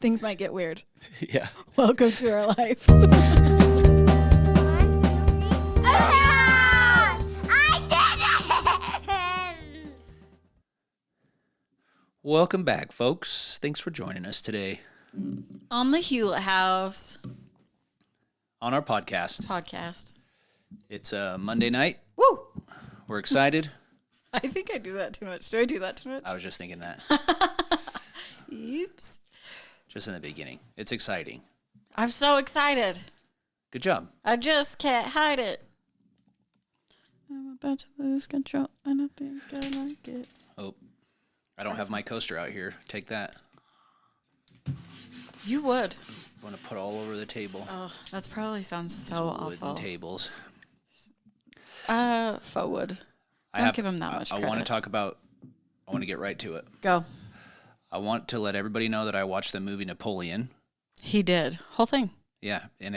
Things might get weird. Yeah. Welcome to our life. Welcome back, folks. Thanks for joining us today On the Hewlett House on our podcast. It's Monday night. Woo! We're excited. I think I do that too much. Do I do that too much? I was just thinking that. Oops. Just in the beginning. It's exciting. I'm so excited. Good job. I just can't hide it. I'm about to lose control, and I think I like it. Oh, I don't have my coaster out here. Take that. You would. I want to put all over the table. Oh, that probably sounds so These awful. wooden tables. Faux wood. Don't give him that much credit. I want to get right to it. Go. I want to let everybody know that I watched the movie Napoleon. He did. Whole thing. Yeah, and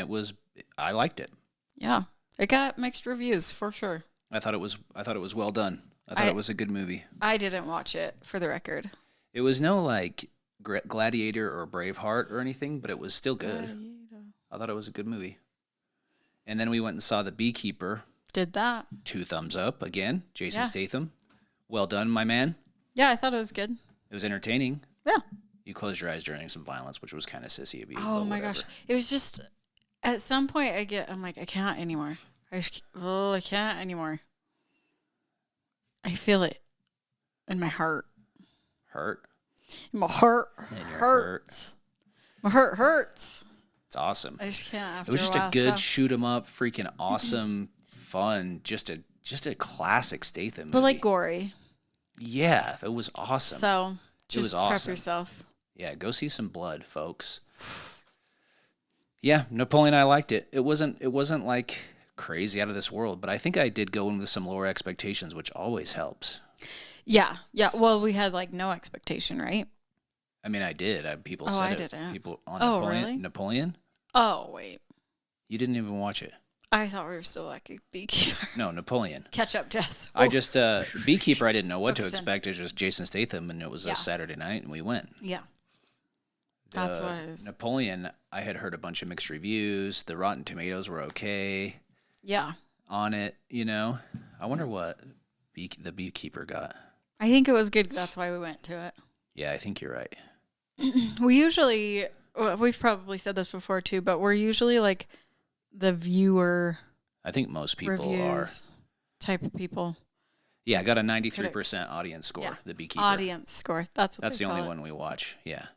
I liked it. Yeah. It got mixed reviews for sure. I thought it was well done. I thought it was a good movie. I didn't watch it, for the record. It was no like Gladiator or Braveheart or anything, but it was still good. I thought it was a good movie. And then we went and saw The Beekeeper. Did that. 2 thumbs up again. Jason Statham. Well done, my man. Yeah, I thought it was good. It was entertaining. Yeah. You closed your eyes during some violence, which was kind of sissy of you. Oh my gosh. It was just, at some point I'm like, I can't anymore. I can't anymore. I feel it in my heart. Hurt? My heart hurts. My heart hurts. It's awesome. I just can't after It was just a good so. shoot 'em up, freaking awesome, fun, just a classic Statham movie. But like gory. Yeah, that was awesome. So just was awesome. prep yourself. Yeah, go see some blood, folks. Yeah, Napoleon, I liked it. It wasn't like crazy out of this world, but I think I did go in with some lower expectations, which always helps. Yeah. Well, we had like no expectation, right? I mean, I did. People Oh, said I it. didn't. People on Oh, Napoleon. really? Napoleon? Oh, wait. You didn't even watch it. I thought we were still like a Beekeeper. No, Napoleon. Catch up, Jess. I just Beekeeper. I didn't know what to Focus in. expect. It was just Jason Statham, and it was a Saturday night, and we went. Yeah. That's what it is. Napoleon. I had heard a bunch of mixed reviews. The Rotten Tomatoes were okay. Yeah. On it, you know. I wonder what the Beekeeper got. I think it was good. That's why we went to it. Yeah, I think you're right. We usually, we've probably said this before too, but we're usually like the viewer I think most people reviews are. type of people. Yeah, I got a 93% audience score, Yeah. The Beekeeper. Audience score. That's the they only call it. one we watch, yeah.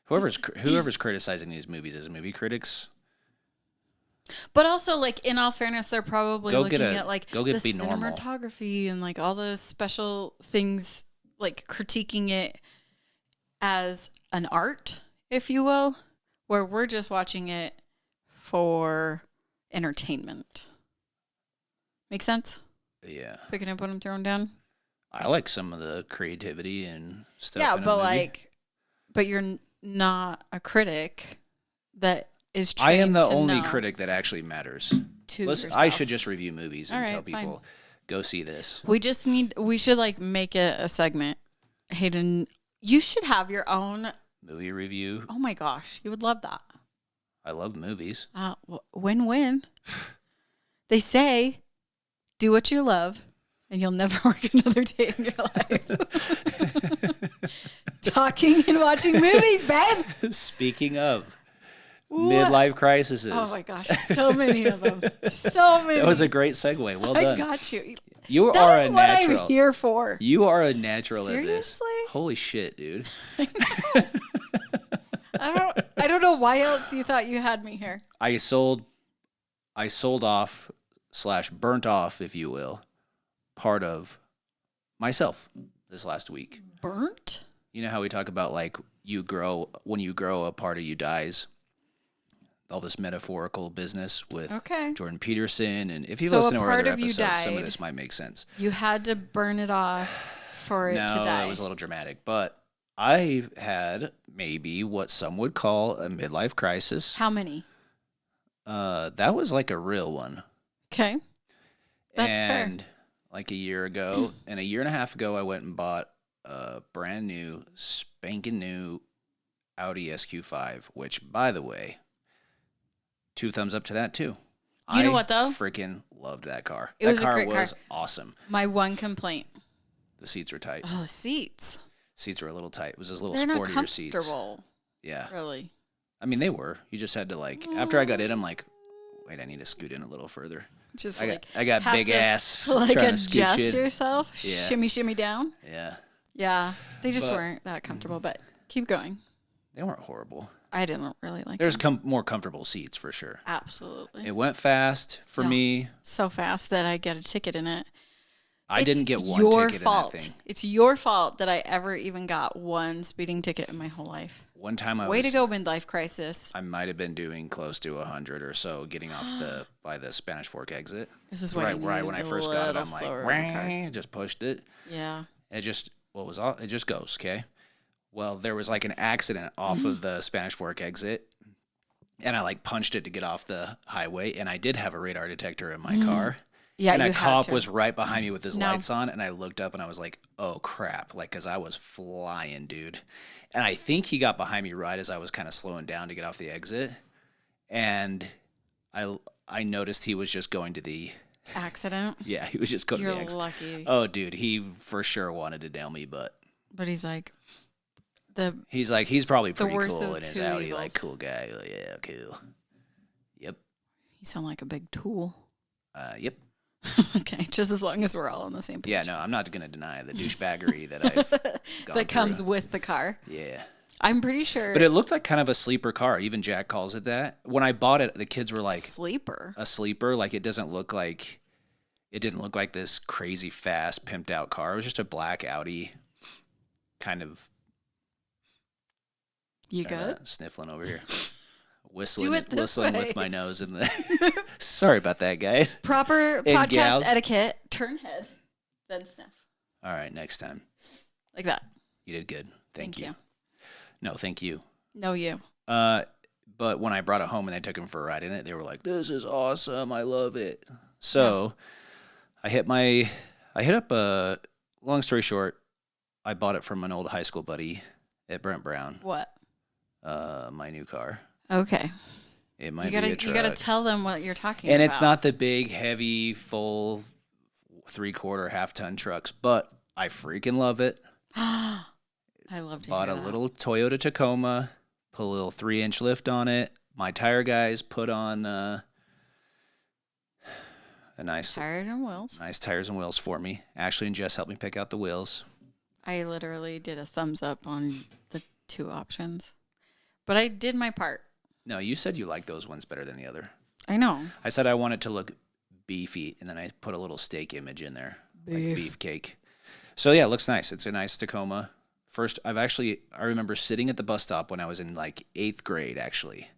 Whoever's criticizing these movies as movie critics, But also, like, in all fairness, they're probably looking at like the Be Normal. cinematography and like all the special things, like critiquing it as an art, if you will, where we're just watching it for entertainment. Make sense? Yeah. Picking up what I'm throwing down? I like some of the creativity and stuff. Yeah, in a but movie. but you're not a critic that is trained I am the to only know critic that actually matters. to Listen, yourself. I should just review movies and All right, tell people, fine. go see this. We should like make it a segment. Hayden, you should have your own. Movie review. Oh my gosh, you would love that. I love movies. Win-win. They say, do what you love, and you'll never work another day in your life. Talking and watching movies, babe. Speaking of midlife crises. Oh my gosh, so many of them. So many. That was a great segue. Well done. I got you. You That are is a what natural. I'm here for. You are a natural at this. Seriously? Holy shit, dude. I don't know why else you thought you had me here. I sold off / burnt off, if you will, part of myself this last week. Burnt? You know how we talk about like when you grow, a part of you dies. All this metaphorical business with Jordan Peterson, and if you So listen a to our part other of you episodes, some of died. this might make sense. You had to burn it off for it to die. No, that was a little dramatic, but I had maybe what some would call a midlife crisis. How many? That was like a real one. Okay. That's and fair. Like a year ago, and a year and a half ago, I went and bought a brand new, spanking new Audi SQ5, which, by the way, 2 thumbs up to that too. You know what, though? Freaking loved that car. It that was a car great car. was awesome. My one complaint. The seats were tight. Oh, the seats. Seats were a little tight. It was just little They're not sportier seats. comfortable. Yeah. Really. I mean, they were. You just had to like, after I got in, I'm like, wait, I need to scoot in a little further. Just I got have big to, ass like trying to scooch adjust in. yourself. Yeah. Shimmy down. Yeah. Yeah. They just weren't that comfortable, but keep going. They weren't horrible. I didn't really like There's them. more comfortable seats for sure. Absolutely. It went fast for me. So fast that I get a ticket in it. I didn't get one your ticket fault. in that thing. It's your fault that I ever even got one speeding ticket in my whole life. One time Way to go, midlife crisis. I might have been doing close to 100 or so, getting off by the Spanish Fork exit. This is why when I first got it, I'm like, Wah, just pushed it. Yeah. It just it just goes, okay. Well, there was like an accident off of the Spanish Fork exit, and I like punched it to get off the highway, and I did have a radar detector in my car. Yeah, and you a cop had to. was right behind me with his lights on, and I looked up and I was like, "Oh crap!" Like, cause I was flying, dude. And I think he got behind me right as I was kind of slowing down to get off the exit, and I noticed he was just going to the accident. Yeah, he was just going to the exit. You're lucky. Oh, dude, he for sure wanted to nail me, but he's like he's probably pretty worst cool of in his two Audi, evils. like cool guy. Like, yeah, cool. Yep. You sound like a big tool. Yep. Okay, just as long as we're all on the same page. Yeah, no, I'm not going to deny the douchebaggery that I've gone that comes through. with the car. Yeah. I'm pretty sure. But it looked like kind of a sleeper car. Even Jack calls it that. When I bought it, the kids were like, sleeper. A sleeper. Like, it didn't look like this crazy fast, pimped out car. It was just a black Audi kind of. You good? Sniffling over here. Whistling way. with my nose in the. Sorry about that, guys. Proper And podcast gals. etiquette. Turn head, then sniff. All right, next time. Like that. You did good. Thank you. No, thank you. No, you. But when I brought it home and they took him for a ride in it, they were like, "This is awesome. I love it." So, I hit up. Long story short, I bought it from an old high school buddy at Brent Brown. What? My new car. Okay. It might be a truck. You gotta tell them what you're talking and about. it's not the big, heavy, full 3/4 half-ton trucks, but I freaking love it. I love to Bought hear a that. little Toyota Tacoma, put a little 3-inch lift on it. My tire guys put on a nice Tires and wheels. nice tires and wheels for me. Ashley and Jess helped me pick out the wheels. I literally did a thumbs up on the 2 options, but I did my part. No, you said you liked those ones better than the other. I know. I said I want it to look beefy, and then I put a little steak image in there, like beefcake. So yeah, it looks nice. It's a nice Tacoma. First, I remember sitting at the bus stop when I was in like 8th grade, actually,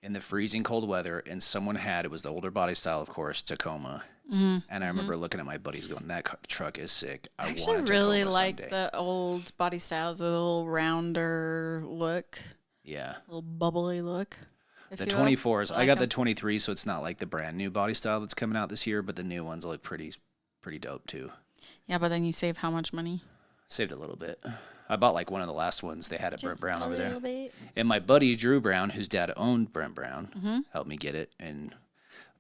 in the freezing cold weather, and it was the older body style, of course, Tacoma. Mm-hmm. And I remember looking at my buddies going, "That truck is sick. I actually want a really Tacoma like someday." the old body styles, the little rounder look, Yeah. little bubbly look. The 24s. I got the 23, so it's not like the brand new body style that's coming out this year, but the new ones look pretty dope too. Yeah, but then you save how much money? Saved a little bit. I bought like one of the last ones they had at Brent Brown over there. Bit. And my buddy Drew Brown, whose dad owned Brent Brown, helped me get it. And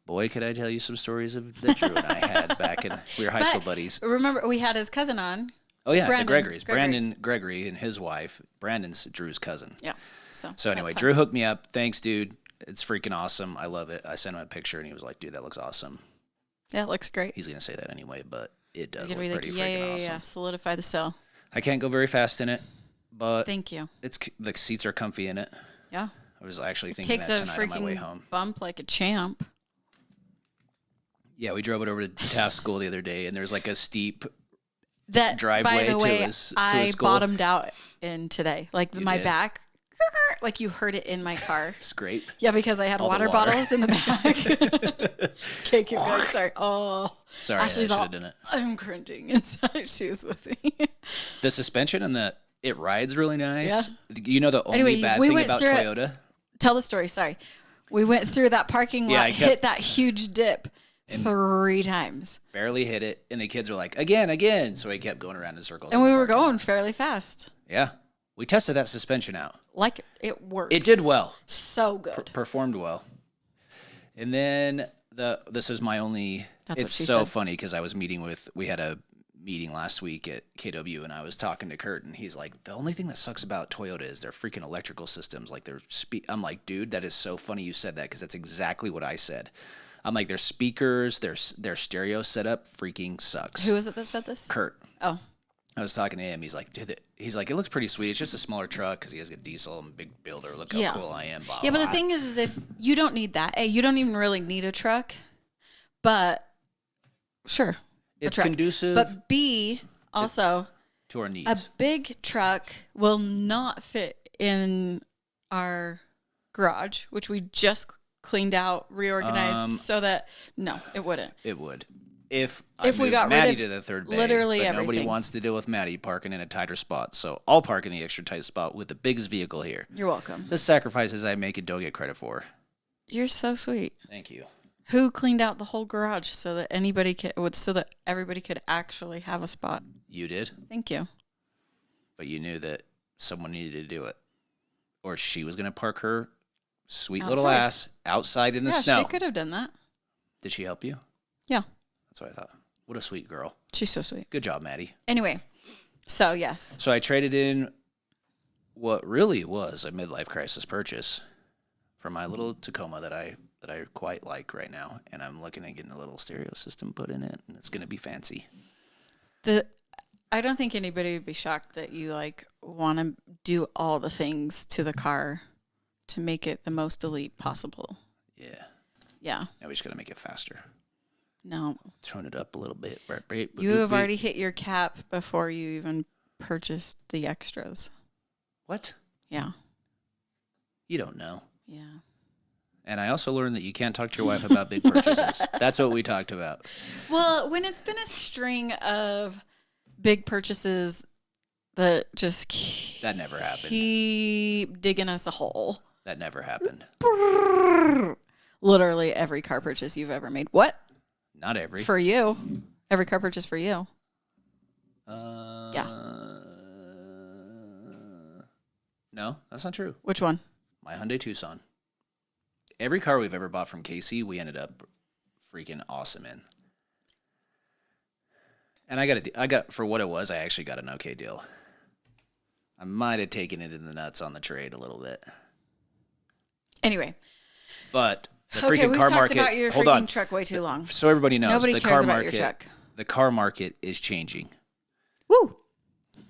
boy, could I tell you some stories that Drew and I had back in we were high school buddies. Remember, we had his cousin on. Oh yeah, Brandon, the Gregories. Brandon Gregory and his wife. Brandon's Drew's cousin. Yeah. So anyway, Drew hooked me up. Thanks, dude. It's freaking awesome. I love it. I sent him a picture and he was like, "Dude, that looks awesome." Yeah, it looks great. He's gonna say that anyway, but it does He's look gonna be pretty like, freaking awesome. Yeah, solidify the sell. I can't go very fast in it, but Thank you. the seats are comfy in it. Yeah. I was actually thinking that tonight on my way home. Bump like a champ. Yeah, we drove it over to Taft School the other day, and there's like a steep That driveway by the way, to his school. I bottomed out in today. Like my did? back, like you heard it in my car. Scrape. Yeah, because I had All the water water. bottles in the back. Okay, keep going. Sorry. Oh, Sorry, Ashley's I should all, have done it. I'm cringing inside. She was with me. The suspension and it rides really nice. Yeah. You know the only Anyway, bad we thing went about through Toyota? Tell the story. Sorry. We went through that parking lot, hit that huge dip 3 times. Barely hit it, and the kids were like, again. So he kept going around in circles. And we were going fairly fast. Yeah. We tested that suspension out. Like it works. It did well. So good. Performed well. And then this is my only. That's it's what she so said. funny because we had a meeting last week at KW, and I was talking to Kurt, and he's like, the only thing that sucks about Toyota is their freaking electrical systems. Like I'm like, dude, that is so funny you said that because that's exactly what I said. I'm like, their speakers, their stereo setup freaking sucks. Who is it that said this? Kurt. Oh. I was talking to him. He's like, dude, it looks pretty sweet. It's just a smaller truck because he has a diesel and big builder. Look how cool I am. Blah, yeah, but blah. the thing is if you don't need that, A, you don't even really need a truck, but sure. It's conducive. But B, also, to our needs. A big truck will not fit in our garage, which we just cleaned out, reorganized, so that, no, it wouldn't. It would. If we got Maddie rid of to the third bay, literally but everything. Nobody wants to deal with Maddie parking in a tighter spot, so I'll park in the extra tight spot with the biggest vehicle here. You're welcome. The sacrifices I make and don't get credit for. You're so sweet. Thank you. Who cleaned out the whole garage so that everybody could actually have a spot? You did, Thank you. but you knew that someone needed to do it, or she was going to park her sweet Outside. little ass outside in the snow. Yeah, she could have done that. Did she help you? Yeah. That's what I thought. What a sweet girl. She's so sweet. Good job, Maddie. Anyway, so yes. So I traded in what really was a midlife crisis purchase for my little Tacoma that I quite like right now, and I'm looking at getting a little stereo system put in it, and it's going to be fancy. I don't think anybody would be shocked that you want to do all the things to the car to make it the most elite possible. Yeah. Yeah. Now we just got to make it faster. No. Turn it up a little bit. You have already hit your cap before you even purchased the extras. What? Yeah. You don't know. Yeah. And I also learned that you can't talk to your wife about big purchases. That's what we talked about. Well, when it's been a string of big purchases that just That never happened. keep digging us a hole. That never happened. Literally every car purchase you've ever made. What? Not every. For you. Every car purchase for you. Yeah. No, that's not true. Which one? My Hyundai Tucson. Every car we've ever bought from Casey, we ended up freaking awesome in. And I got for what it was, I actually got an okay deal. I might have taken it in the nuts on the trade a little bit. Anyway. But the Okay, freaking we've car talked market. about your Hold on. freaking truck way too long. So everybody knows Nobody the cares car about market. your truck. The car market is changing, Woo!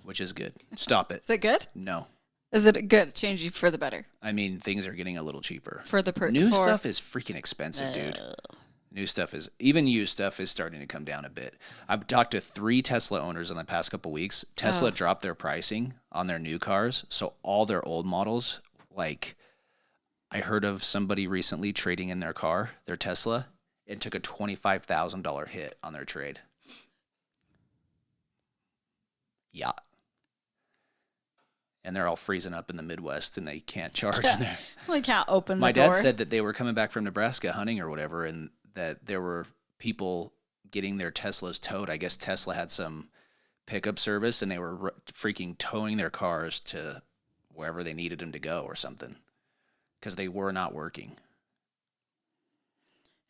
which is good. Stop it. Is it good? No. Is it good? Changing for the better? I mean, things are getting a little cheaper. For the New stuff is freaking expensive, dude. Even used stuff is starting to come down a bit. I've talked to 3 Tesla owners in the past couple weeks. Tesla dropped their pricing on their new cars, so all their old models, like I heard of somebody recently trading in their car, their Tesla, and took a $25,000 hit on their trade. Yeah. And they're all freezing up in the Midwest, and they can't charge in there. Well, they can't open the My door. dad said that they were coming back from Nebraska hunting or whatever, and that there were people getting their Teslas towed. I guess Tesla had some pickup service, and they were freaking towing their cars to wherever they needed them to go or something because they were not working.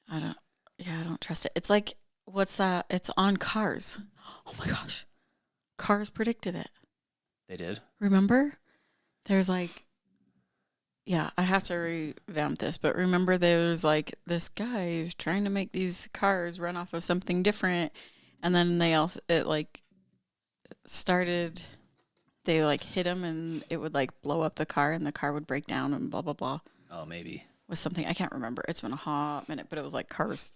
I don't trust it. It's like, what's that? It's on Cars. Oh my gosh. Cars predicted it. They did? Remember? There's I have to revamp this, but remember there's this guy who's trying to make these cars run off of something different, and then they hit him and it would blow up the car and the car would break down and blah blah blah. Oh, maybe. Was something I can't remember. It's been a hot minute, but it was Cars.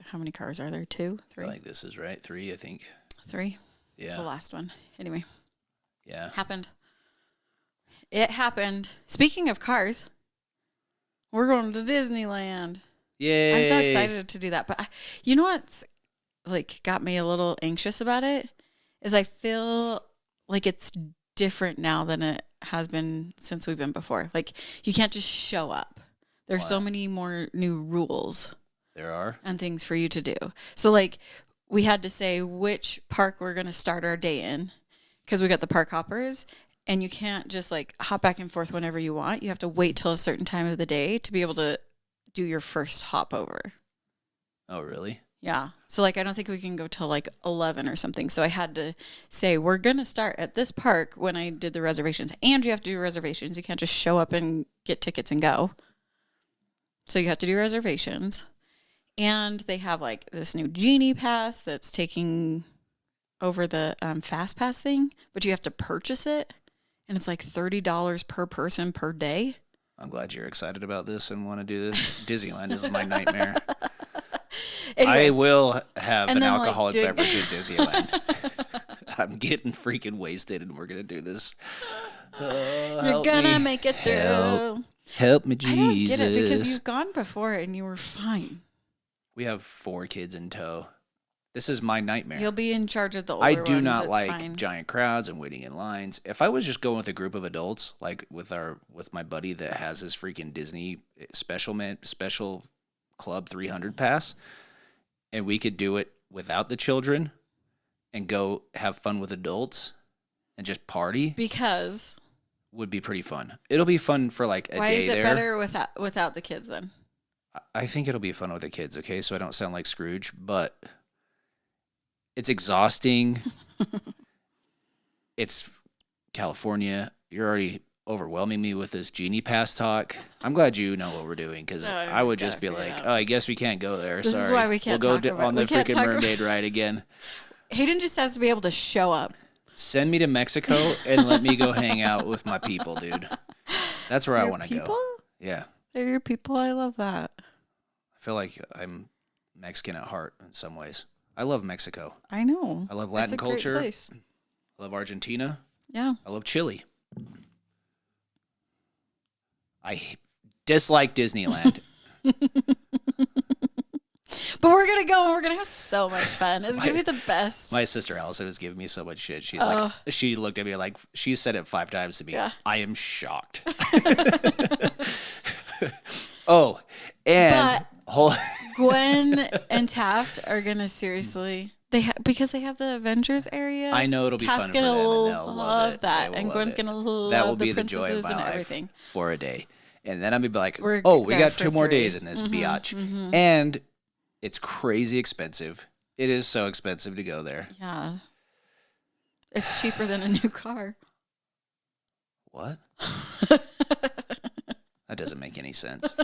How many cars are there? 2? 3? I think this is right. 3, I think. 3? Yeah. It's the last one. Anyway. Yeah. Happened. It happened. Speaking of cars, we're going to Disneyland. Yay. I'm so excited to do that. But you know what's got me a little anxious about it is I feel like it's different now than it has been since we've been before. You can't just show up. There's so many more new rules. There are. And things for you to do. So we had to say which park we're going to start our day in because we got the park hoppers And you can't just like hop back and forth whenever you want. You have to wait till a certain time of the day to be able to do your first hop over. Oh, really? Yeah. So like, I don't think we can go till like 11 or something. So I had to say, we're going to start at this park when I did the reservations. And you have to do reservations. You can't just show up and get tickets and go. So you have to do reservations. And they have like this new Genie Pass that's taking over the Fast Pass thing, but you have to purchase it. And it's like $30 per person per day. I'm glad you're excited about this and want to do this. Disneyland is my nightmare. Anyway, I will have an then, alcoholic like, beverage at Disneyland. I'm getting freaking wasted and we're going to do this. you're gonna make it through. Help me, Jesus. I don't get it because you've gone before and you were fine. We have 4 kids in tow. This is my nightmare. You'll be in charge of the older I ones. do not It's like fine. giant crowds and waiting in lines. If I was just going with a group of adults, like with my buddy that has his freaking Disney special Club 300 pass, and we could do it without the children and go have fun with adults and just party, Because would be pretty fun. It'll be fun for like a why day is it there. better without the kids then? I think it'll be fun with the kids, okay? So I don't sound like Scrooge, but it's exhausting. It's California. You're already overwhelming me with this Genie Pass talk. I'm glad you know what we're doing because No, I would we just be gotta figure like, it out. oh, I guess we can't go there. This Sorry. is why we can't We'll talk go about on it. the We can't freaking talk about mermaid ride again. Hayden just has to be able to show up. Send me to Mexico and let me go hang out with my people, dude. That's where I want to People? go. Yeah. They're your people. I love that. I feel like I'm Mexican at heart in some ways. I love Mexico. I know. I love It's Latin a great culture. place. I love Argentina. Yeah. I love Chile. I dislike Disneyland. But we're going to go and we're going to have so much fun. It's going to be the best. My sister Allison was giving me so much shit. She's like, she looked at me like, she said it 5 times to me. Yeah. I am shocked. Oh, and Gwen and Taft are going to seriously... because they have the Avengers area. I know it'll be Taft's fun for them, and gonna they'll love love it. that, They will and love Gwen's it. gonna love That will the be the joy of princesses my and life everything. for a day. And then I'll be like, We're we there got for 2 more 3. days in this biatch. And it's crazy expensive. It is so expensive to go there. Yeah, it's cheaper than a new car. What? That doesn't make any sense.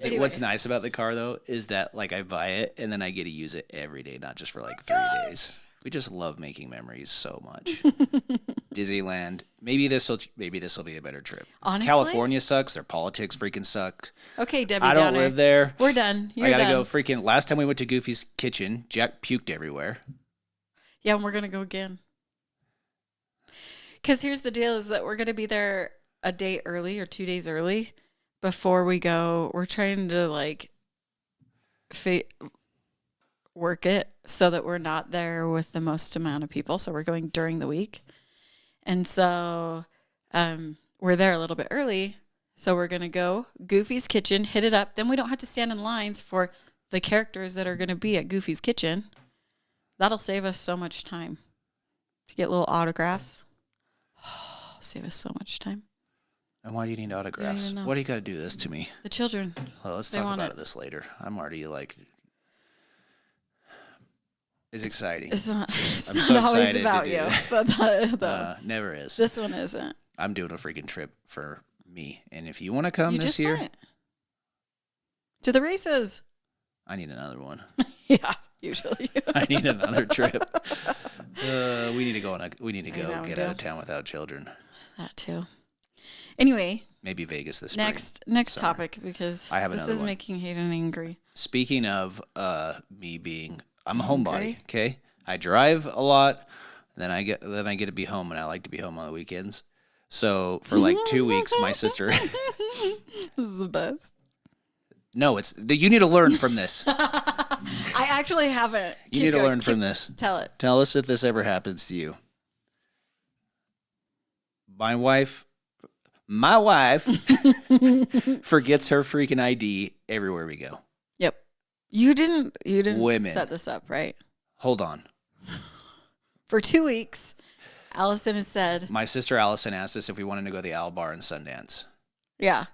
Anyway. What's nice about the car, though, is that like I buy it and then I get to use it every day, not just for like 3 days. We just love making memories so much. Disneyland. Maybe this will be a better trip. Honestly? California sucks. Their politics freaking suck. Okay, Debbie I don't Downer. live there. We're done. You're I gotta done. go freaking. Last time we went to Goofy's Kitchen, Jack puked everywhere. Yeah, and we're gonna go again. Because here's the deal: is that we're gonna be there a day early or 2 days early before we go. We're trying to like work it so that we're not there with the most amount of people. So we're going during the week, and so we're there a little bit early. So we're gonna go Goofy's Kitchen, hit it up. Then we don't have to stand in lines for the characters that are gonna be at Goofy's Kitchen. That'll save us so much time. To get little autographs. Save us so much time. And why do you need autographs? even know. What do you got to do this to me? The children. Well, let's They talk want about it. this later. I'm already like, it's exciting. It's not, I'm it's so not always excited to about do you. it. But Never is. this one isn't. I'm doing a freaking trip for me, and if you want to come You this just year, went to the races. I need another one. Yeah, usually. I need another trip. We need to go know, get we out do. of town without children. That too. Anyway, Maybe Vegas this spring. next summer. topic because I have this another is one. making Hayden angry. Speaking of me being, I'm a homebody. Okay, I drive a lot. Then I get to be home, and I like to be home on the weekends. So for like 2 weeks, my sister. This is the best. No, you need to learn from this. I actually haven't. You need to learn from this. Tell it. Tell us if this ever happens to you. My wife forgets her freaking ID everywhere we go. Yep. You didn't Women. set this up, right? Hold on. For 2 weeks, Allison has said, My sister Allison asked us if we wanted to go to the Owl Bar in Sundance. yeah.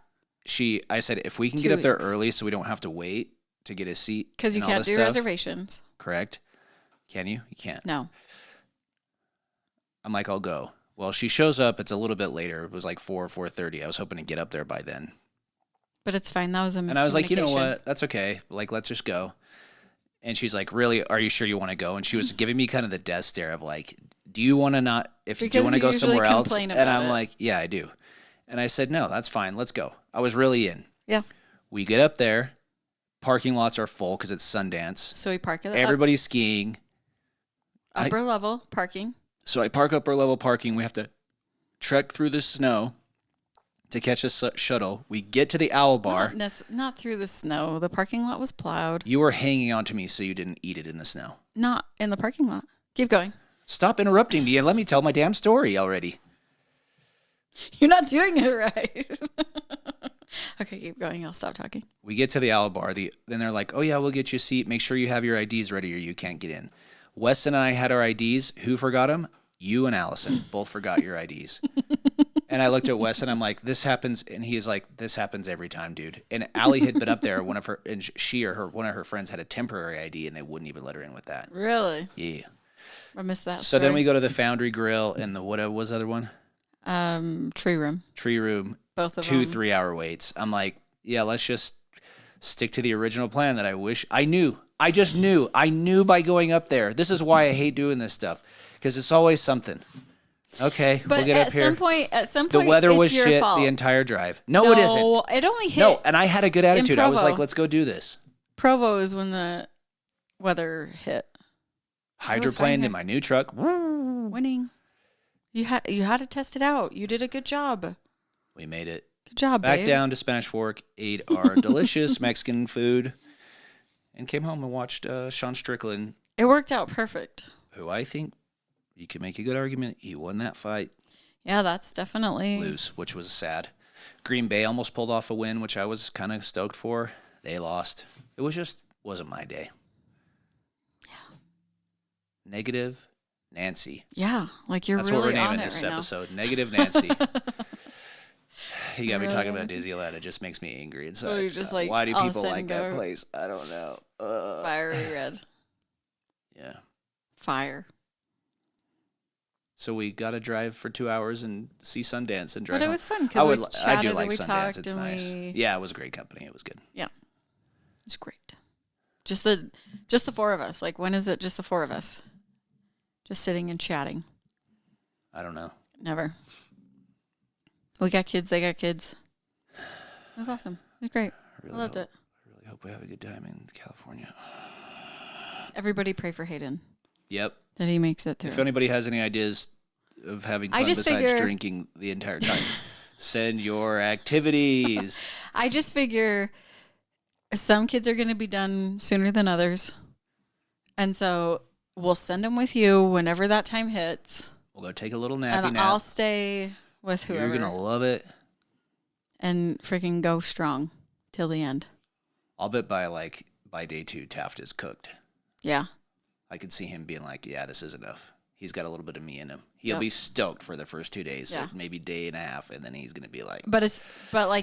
I said, if we can 2 get up there weeks. early so we don't have to wait to get a seat. Because you and all can't this do stuff. reservations. Correct. Can you? You can't. No. I'm like, I'll go. Well, she shows up. It's a little bit later. It was like 4:30. I was hoping to get up there by then. But it's fine. That was a miscommunication. And I was like, you know what? That's okay. Like, let's just go. And she's like, really? Are you sure you want to go? And she was giving me kind of the death stare of like, do you want to not, if you want to go somewhere else? And I'm like, yeah, I do. And I said, no, that's fine. Let's go. I was really in. Yeah. We get up there. Parking lots are full because it's Sundance. So we park at Everybody's skiing. Upper level parking. So I park upper level parking. We have to trek through the snow to catch a shuttle. We get to the Owl Bar. Not through the snow. The parking lot was plowed. You were hanging on to me so you didn't eat it in the snow. Not in the parking lot. Keep going. Stop interrupting me and let me tell my damn story already. You're not doing it right. Okay, keep going. I'll stop talking. We get to the Owl Bar. Then they're like, oh, yeah, we'll get you a seat. Make sure you have your IDs ready or you can't get in. Weston and I had our IDs. Who forgot them? You and Allison both forgot your IDs. And I looked at Wes and I'm like, this happens. And he's like, this happens every time, dude. And Allie had been up there. One of her friends had a temporary ID and they wouldn't even let her in with that. Really? Yeah. I missed that. So then we go to the Foundry Grill and what was the other one? Tree room. Tree room. Both of 2 them. 3-hour waits. I'm like, yeah, let's just stick to the original plan that I wish I knew. I just knew. I knew by going up there. This is why I hate doing this stuff because it's always something. Okay, but we'll get up here. At some point, the weather was your shit fault. the entire drive. No, it isn't. No, it only hit. No, and I had a good attitude. I was Provo. like, let's go do this. Provo is when the weather hit. Hydroplaned in my new truck. Winning. You had to test it out. You did a good job. We made it. Good job, Back babe. down to Spanish Fork, ate our delicious Mexican food, and came home and watched Sean Strickland. It worked out perfect. Who I think you can make a good argument. He won that fight. Yeah, that's definitely. Lose, which was sad. Green Bay almost pulled off a win, which I was kind of stoked for. They lost. It wasn't my day. Yeah. Negative Nancy. Yeah, like you're That's really what we're on naming it this right episode. Negative Nancy. You got me talking about Disneyland. It just makes me angry. It's So you're just like, why do all of a people sudden like that place? I don't know. Fiery red. Yeah. Fire. So we got to drive for 2 hours and see Sundance and drive. But it home. was fun because I do like we Sundance. talked, It's and nice. Yeah, it was great company. It was good. Yeah, it's great. Just the four of us. Like, when is it just the four of us? Just sitting and chatting. I don't know. Never. We got kids. They got kids. It was awesome. It was great. I loved it. I really hope we have a good time in California. Everybody pray for Hayden. Yep. That he makes it through. If anybody has any ideas of having fun besides drinking the entire time, send your activities. I just figure some kids are going to be done sooner than others. And so we'll send them with you whenever that time hits. We'll go take a little nappy and nap. I'll stay with whoever. You're going to love it. And freaking go strong till the end. I'll bet by day 2, Taft is cooked. Yeah. I could see him being like, yeah, this is enough. He's got a little bit of me in him. He'll be stoked for the first 2 days, so maybe day and a half, and then he's going to be like,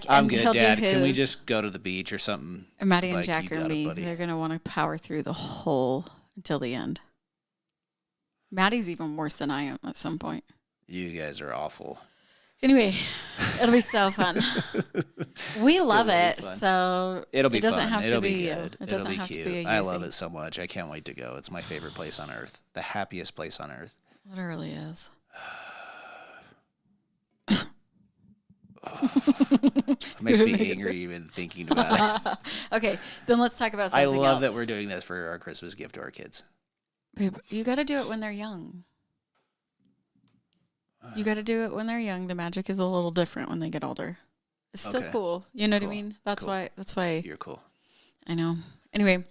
I'm good, Dad. Can we just go to the beach or something? And Maddie and Jack or me, they're going to want to power through the whole until the end. Maddie's even worse than I am at some point. You guys are awful. Anyway, it'll be so fun. We love it, so it doesn't fun. have It'll to be be good. It doesn't It'll have be to cute. be a you I love thing. it so much. I can't wait to go. It's my favorite place on earth. The happiest place on earth. It really is. It makes me angry even thinking about it. Okay, then let's talk about something I love else. that we're doing this for our Christmas gift to our kids. Babe, you got to do it when they're young. You got to do it when they're young. The magic is a little different when they get older. It's still cool. You know what I mean? That's cool. why. You're cool. I know. Anyway.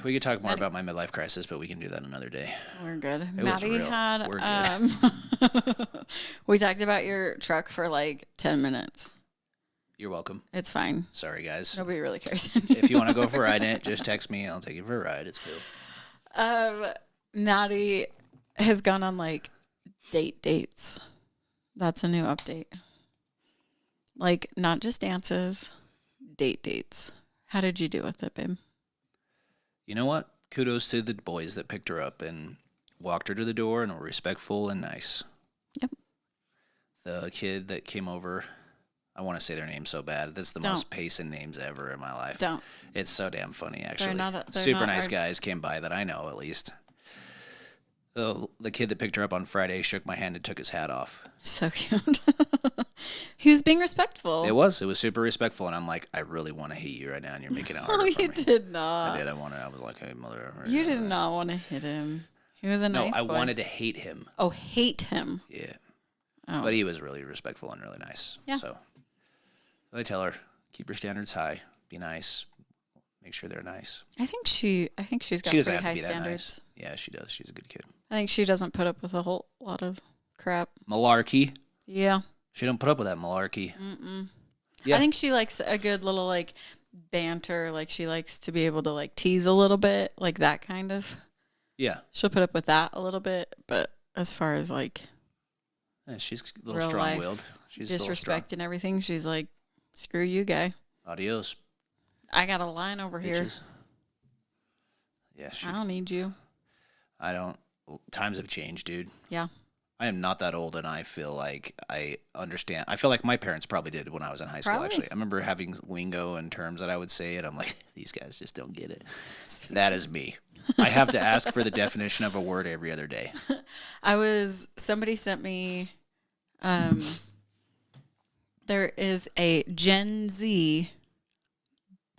We could talk more about my midlife crisis, but we can do that another day. We're good. It Maddie was real. had, We're good. we talked about your truck for like 10 minutes. You're welcome. It's fine. Sorry, guys. Nobody really cares. If you want to go for a ride in it, just text me. I'll take you for a ride. It's cool. Maddie has gone on like dates. That's a new update. Like not just dances, dates. How did you do with it, babe? You know what? Kudos to the boys that picked her up and walked her to the door and were respectful and nice. Yep. The kid that came over, I want to say their name so bad. That's the most Payson names ever in my life. Don't. It's so damn funny, actually. They're Super not nice hard. guys came by that I know, at least. The kid that picked her up on Friday shook my hand and took his hat off. So cute. He was being respectful. It was super respectful, and I'm like, I really want to hit you right now, and you're making it harder for you me. did not. I did. I was like, hey, mother. You did not want to hit him. He was a nice boy. No, I wanted to hate him. Oh, hate him. Yeah. Oh. But he was really respectful and really nice. Yeah. So I tell her, keep your standards high, be nice, make sure they're nice. I think she's got She doesn't pretty have high to be that standards. nice. Yeah, she does. She's a good kid. I think she doesn't put up with a whole lot of crap. Malarkey. Yeah. She don't put up with that malarkey. Mm-mm. Yeah. I think she likes a good little like banter. Like she likes to be able to like tease a little bit, like that kind of. Yeah. She'll put up with that a little bit, but as far as like Yeah, she's a little real strong-willed. She's disrespect and everything, she's like, screw you, guy. Adios, I got a line over bitches. here. Yeah, I don't need you. I don't. Times have changed, dude. Yeah. I am not that old, and I feel like I understand. I feel like my parents probably did when I was in high school, Probably. actually. I remember having lingo and terms that I would say, and I'm like, these guys just don't get it. That is me. I have to ask for the definition of a word every other day. Somebody sent me, there is a Gen Z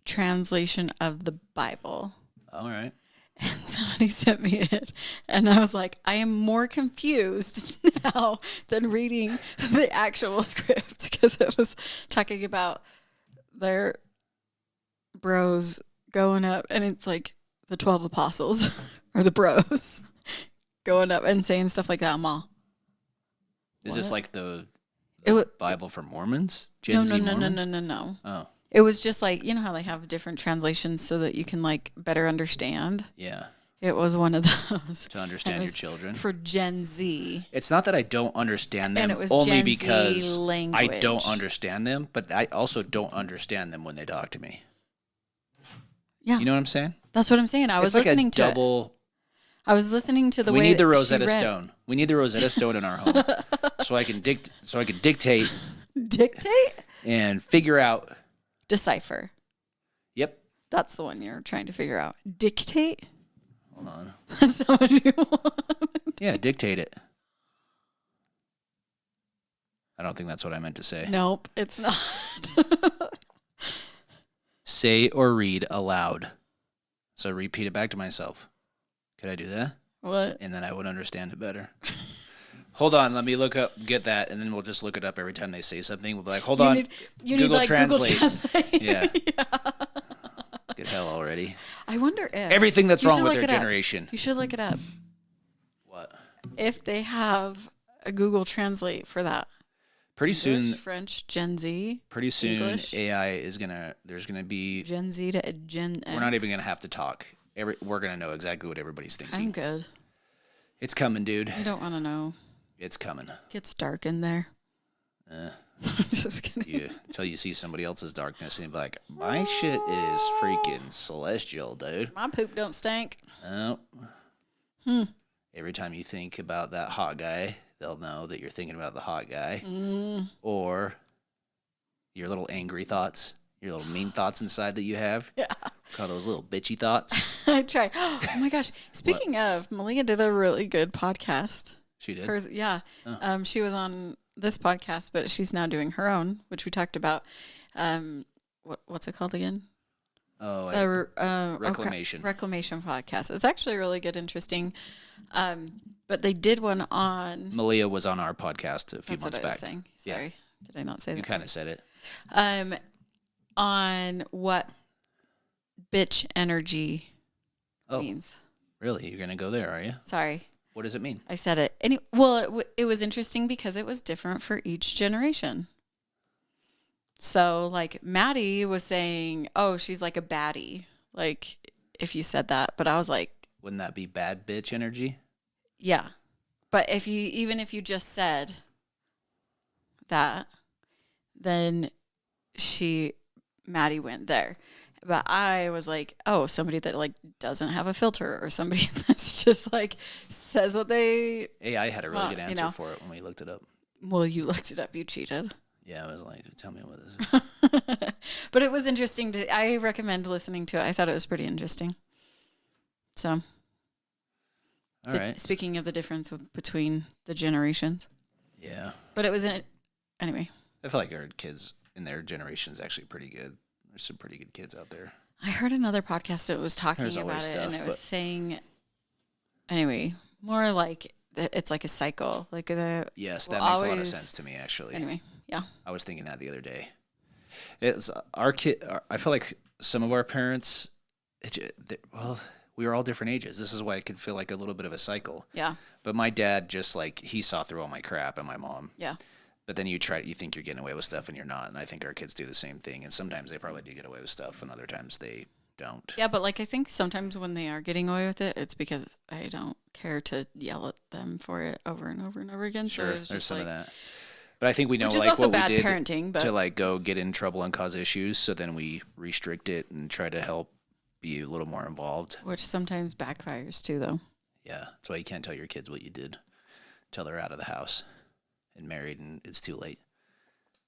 translation of the Bible. All right. And somebody sent me it. And I was like, I am more confused now than reading the actual script because it was talking about their bros going up. And it's like the 12 apostles or the bros going up and saying stuff like that. I'm all, Is this like the wa- Bible for Mormons? no, Z no, no, Mormons? no, no, no, no. Oh, It was just like, you know how they have different translations so that you can like better understand? yeah. It was one of those. To understand And it your was children. For Gen Z. It's not that I don't understand them, And it was only Gen Z because I language. don't understand them, but I also don't understand them when they talk to me. Yeah. You know what I'm saying? That's what I'm saying. I was it's like listening a to double. it. I was listening to the We way need the that Rosetta she read. Stone. We need the Rosetta Stone in our home, so I can dictate Dictate? and figure out. Decipher. Yep. That's the one you're trying to figure out. Dictate? Hold on. That's not what you want. Yeah, dictate it. I don't think that's what I meant to say. Nope, it's not. Say or read aloud. So repeat it back to myself. Could I do that? What? And then I would understand it better. Hold on, let me get that, and then we'll just look it up every time they say something. We'll be like, hold on, You Google need like Translate. Google Translate. Yeah. Get hell already. I wonder if Everything that's You wrong should with look their it up. generation. You should look it up. What? If they have a Google Translate for that. Pretty English, soon, French, Gen Z, English? AI is there's gonna be, Gen Z to Gen X. we're not even gonna have to talk. We're gonna know exactly what everybody's thinking. I'm good. It's coming, dude. I don't want to know. It's coming. Gets dark in there. Just kidding. Until you see somebody else's darkness and be like, my shit is freaking celestial, dude. My poop don't stink. Oh. Every time you think about that hot guy, they'll know that you're thinking about the hot guy. Or your little angry thoughts, your little mean thoughts inside that you have. Yeah. Call those little bitchy thoughts. I try. Oh my gosh. Speaking of, Malia did a really good podcast. She did? Hers, yeah. Oh. She was on this podcast, but she's now doing her own, which we talked about. What's it called again? Oh, Reclamation. Reclamation podcast. It's actually really good, interesting. But they did one on. Malia was on our podcast a few That's months what I back. was saying. Sorry, Yeah. did I not say that? You kind of said it. On what bitch energy means. Really? You're going to go there, are you? Sorry, What does it mean? I said it. It was interesting because it was different for each generation. So, like, Maddie was saying, oh, she's like a baddie. Like, if you said that. But I was like, Wouldn't that be bad bitch energy? yeah. But even if you just said that, then Maddie went there. But I was like, oh, somebody that like doesn't have a filter, or somebody that's just like says what they. AI had a really good answer for it when we looked it up. Well, you looked it up. You cheated. Yeah, I was like, tell me what this is. But it was interesting. I recommend listening to it. I thought it was pretty interesting. So. All right. Speaking of the difference between the generations. Yeah. But it was anyway. I feel like our kids in their generation is actually pretty good. There's some pretty good kids out there. I heard another podcast that was talking about it, and it was saying, anyway, more like it's like a cycle. Like yes, that makes a lot of sense to me, actually. Anyway, yeah. I was thinking that the other day. It's our kid. I feel like some of our parents, we were all different ages. This is why it could feel like a little bit of a cycle. Yeah. But my dad just like, he saw through all my crap, and my mom. Yeah. But then you think you're getting away with stuff and you're not. And I think our kids do the same thing. And sometimes they probably do get away with stuff, and other times they don't. Yeah, but like I think sometimes when they are getting away with it, it's because I don't care to yell at them for it over and over and over again. Sure, so there's some of that. But I think we know which is like also what bad we did parenting, but to like go get in trouble and cause issues. So then we restrict it and try to help be a little more involved. Which sometimes backfires too, though. Yeah, that's why you can't tell your kids what you did till they're out of the house and married, and it's too late.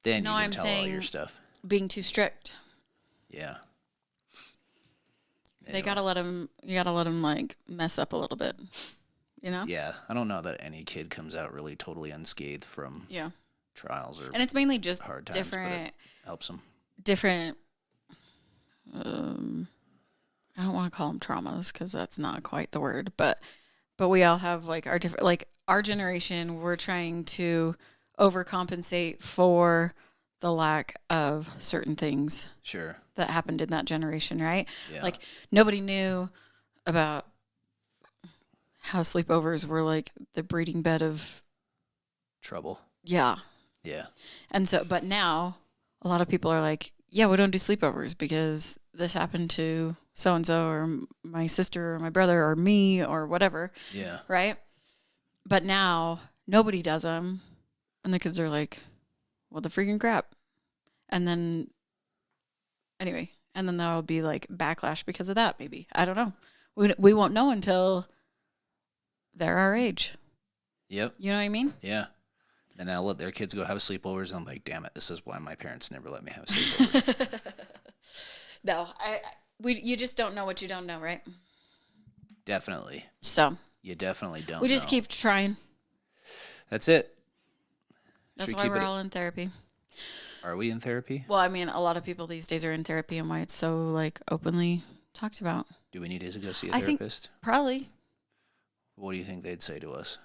Then you can tell all your stuff. Being too strict. Yeah. Anyway. You gotta let them like mess up a little bit, you know? Yeah. I don't know that any kid comes out really totally unscathed from trials or and it's mainly just hard times, different. But it helps them. Different. I don't want to call them traumas because that's not quite the word, but we all have like our different, like our generation. We're trying to overcompensate for the lack of certain things that happened in that generation, right? Yeah. Like nobody knew about how sleepovers were like the breeding bed of trouble. Yeah. Yeah. And so, but now a lot of people are like, yeah, we don't do sleepovers because this happened to so-and-so or my sister or my brother or me or whatever. Yeah. Right? But now nobody does them. And the kids are like, what the freaking crap? And then, anyway, and then there'll be like backlash because of that, maybe. I don't know. We won't know until they're our age. Yep. You know what I mean? Yeah. And they'll let their kids go have sleepovers. And I'm like, damn it, this is why my parents never let me have sleepovers. No, you just don't know what you don't know, right? Definitely. So. You definitely don't We just keep trying. That's it. That's why we're all in therapy. Are we in therapy? Well, I mean, a lot of people these days are in therapy, and why it's so like openly talked about. Do we need to go see a therapist? Think probably. What do you think they'd say to us?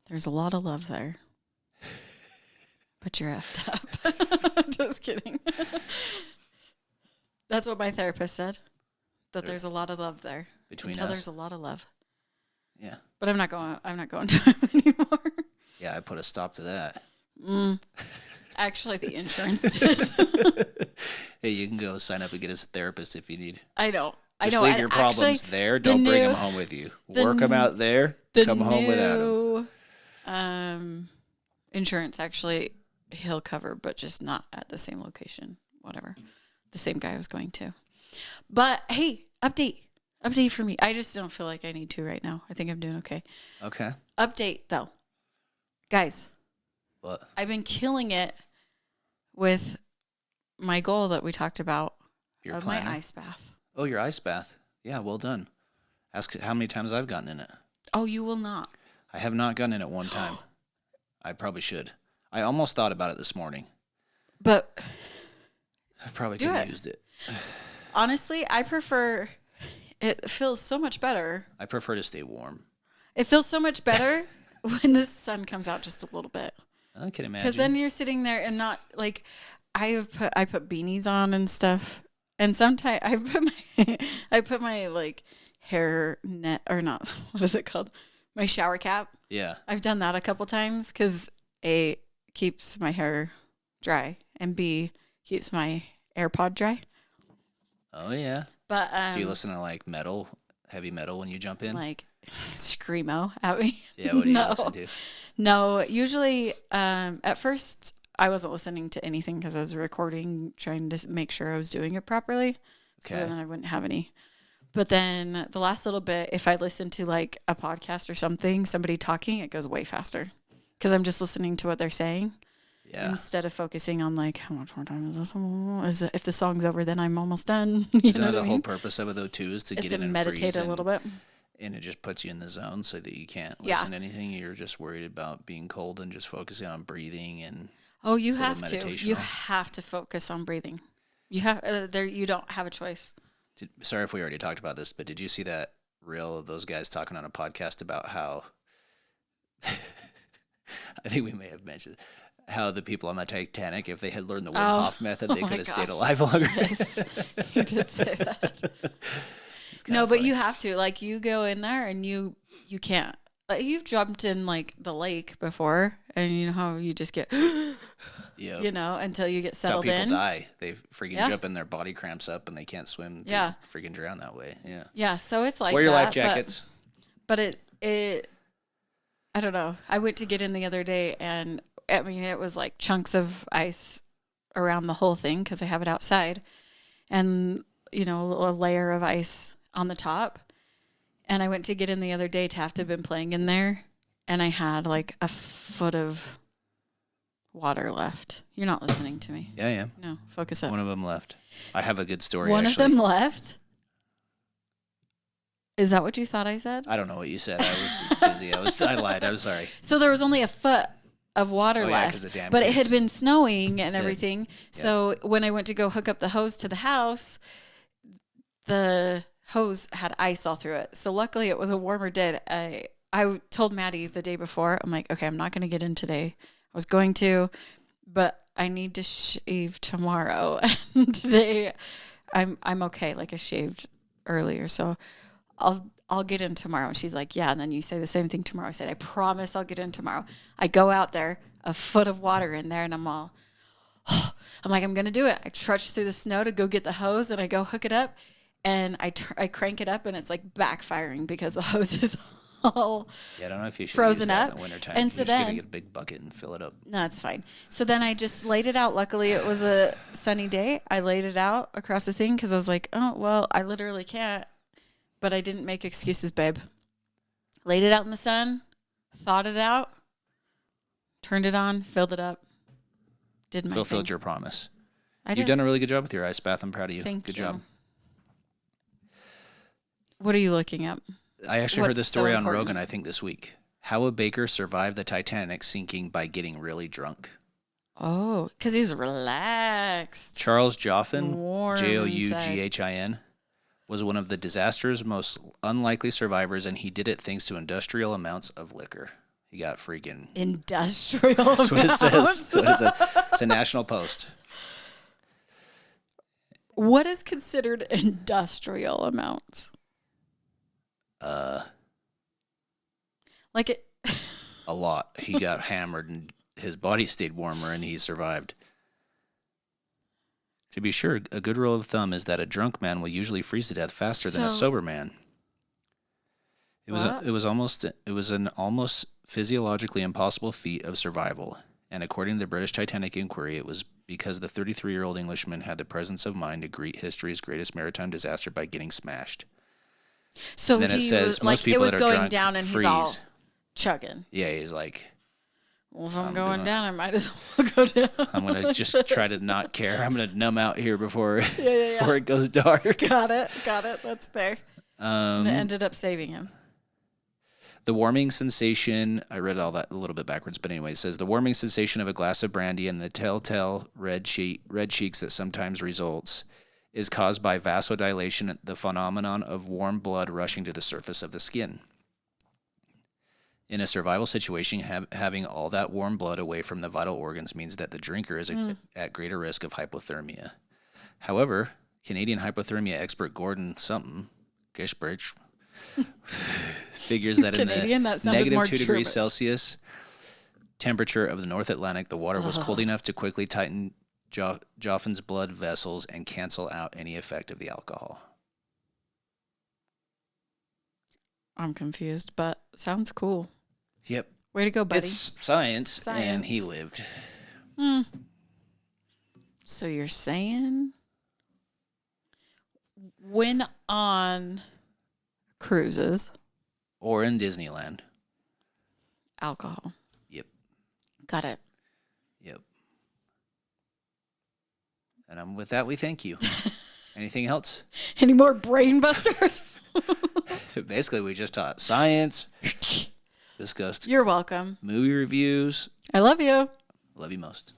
There's a lot of love there. But you're effed up. Just kidding. That's what my therapist said. That there's a lot of love there. Between us. There's a lot of love. Yeah. But I'm not going to him anymore. Yeah, I put a stop to that. Actually, the insurance did. Hey, you can go sign up and get us a therapist if you need. I know. Just leave your problems there. Don't bring them home with you. Work them out there. Come home without them. Insurance, actually, he'll cover, but just not at the same location. Whatever. The same guy I was going to. But, hey, update for me. I just don't feel like I need to right now. I think I'm doing okay. Okay. Update, though. Guys. What? I've been killing it with my goal that we talked about of my ice bath. Oh, your ice bath. Yeah, well done. Ask how many times I've gotten in it. Oh, you will not. I have not gotten in it one time. I probably should. I almost thought about it this morning. But I probably could have used it. Honestly, I prefer. It feels so much better. I prefer to stay warm. It feels so much better when the sun comes out just a little bit. I can imagine. Because then you're sitting there and not like I put beanies on and stuff, and sometimes I put my like hair net or not. What is it called? My shower cap. Yeah. I've done that a couple times because A, keeps my hair dry, and B, keeps my AirPod dry. Oh, yeah. But do you listen to like heavy metal when you jump in? Like screamo at me. Yeah, what do you No. listen to? No, usually at first I wasn't listening to anything because I was recording, trying to make sure I was doing it properly. So Okay. then I wouldn't have any. But then the last little bit, if I listen to like a podcast or something, somebody talking, it goes way faster because I'm just listening to what they're saying Yeah. instead of focusing on like, how much more time is this? If the song's over, then I'm almost done. You Isn't know that what the I whole mean? purpose of it, though, too, is to It's get to in and meditate freeze a little bit. and it just puts you in the zone so that you can't Yeah. listen to anything. You're just worried about being cold and just focusing on breathing and Oh, you it's a little have to. You meditational. have to focus on breathing. You have there. You don't have a choice. Sorry if we already talked about this, but did you see that reel of those guys talking on a podcast about how I think we may have mentioned how the people on the Titanic, if they had learned the Wim Hof method, they could have stayed alive longer. Yes, you did say that. No, but you have to. Like, you go in there and you can't. Like, you've jumped in like the lake before, and you know how you just get, Yep. you know, until you get That's how settled people in. die. They freaking jump in, their body cramps up, and they can't swim. Yeah. They freaking drown that way. Yeah. Yeah, so it's like Wear your that, life jackets. But it I don't know. I went to get in the other day, and I mean, it was like chunks of ice around the whole thing because I have it outside, and you know, a layer of ice on the top. And I went to get in the other day. Taft had been playing in there, and I had like a foot of water left. You're not listening to me. Yeah, yeah. No, focus up. One of them left. I have a good story. One actually. of them left. Is that what you thought I said? I don't know what you said. I was busy. I lied. I'm sorry. So there was only a foot of water Yeah, 'cause left, the damn but it kids. had been snowing and Good. everything. So when I went to go hook up the hose to the house, the hose had ice all through it. So luckily it was a warmer day. I told Maddie the day before, I'm like, okay, I'm not going to get in today. I was going to, but I need to shave tomorrow. And today I'm okay. Like, I shaved earlier, so I'll get in tomorrow. And she's like, yeah. And then you say the same thing tomorrow. I said, I promise I'll get in tomorrow. I go out there, a foot of water in there, and I'm all, I'm like, I'm going to do it. I trudge through the snow to go get the hose, and I go hook it up, and I crank it up, and it's like backfiring because the hose is all Yeah, I don't know if you should frozen use that up. in the wintertime. And You so just gotta then, get a big bucket and fill it up. no, it's fine. So then I just laid it out. Luckily, it was a sunny day. I laid it out across the thing because I was like, oh, well, I literally can't. But I didn't make excuses, babe. Laid it out in the sun, thawed it out, turned it on, filled it up, did my Fulfilled thing. your promise. I You've did. done a really good job with your ice bath. I'm proud of you. Thank Good you. job. What are you looking at? I actually heard What's this so story on important? Rogan, I think, this week. How a baker survived the Titanic sinking by getting really drunk. Oh, because he's relaxed. Charles Joughin, Warm Joughin, was one of the disaster's most unlikely survivors, and he did it thanks to industrial amounts of liquor. He got freaking... Industrial That's what it says. amounts. That's what it says. It's a National Post. What is considered industrial amounts? Like it. A lot. He got hammered, and his body stayed warmer, and he survived. To be sure, a good rule of thumb is that a drunk man will usually freeze to death faster than a So- sober man. It was What? it was an almost physiologically impossible feat of survival, and according to the British Titanic Inquiry, it was because the 33-year-old Englishman had the presence of mind to greet history's greatest maritime disaster by getting smashed. So And then it he says was most like, people it was that are going drunk down and freeze. he's all chugging. Yeah, he's like, Well, if I'm I'm going gonna- down, I might as well go down. I'm gonna just try to not care. I'm gonna numb out here before yeah. before it goes dark. Got it. That's fair. And it ended up saving him. The warming sensation, I read all that a little bit backwards, but anyway, it says the warming sensation of a glass of brandy and the telltale red cheeks that sometimes results is caused by vasodilation, the phenomenon of warm blood rushing to the surface of the skin. In a survival situation, having all that warm blood away from the vital organs means that the drinker is at greater risk of hypothermia. However, Canadian hypothermia expert Gordon Gishbridge figures He's that in Canadian? the That sounded more -2 degrees German. Celsius temperature of the North Atlantic, the water was cold enough to quickly tighten Joughin's blood vessels and cancel out any effect of the alcohol. I'm confused, but sounds cool. Yep. Way to go, buddy. It's science, and he lived. So you're saying when on cruises, Or in Disneyland. alcohol. Yep. Got it. Yep. And with that, we thank you. Anything else? Any more brain busters? Basically, we just taught science, discussed You're welcome. movie reviews. I love you. Love you most.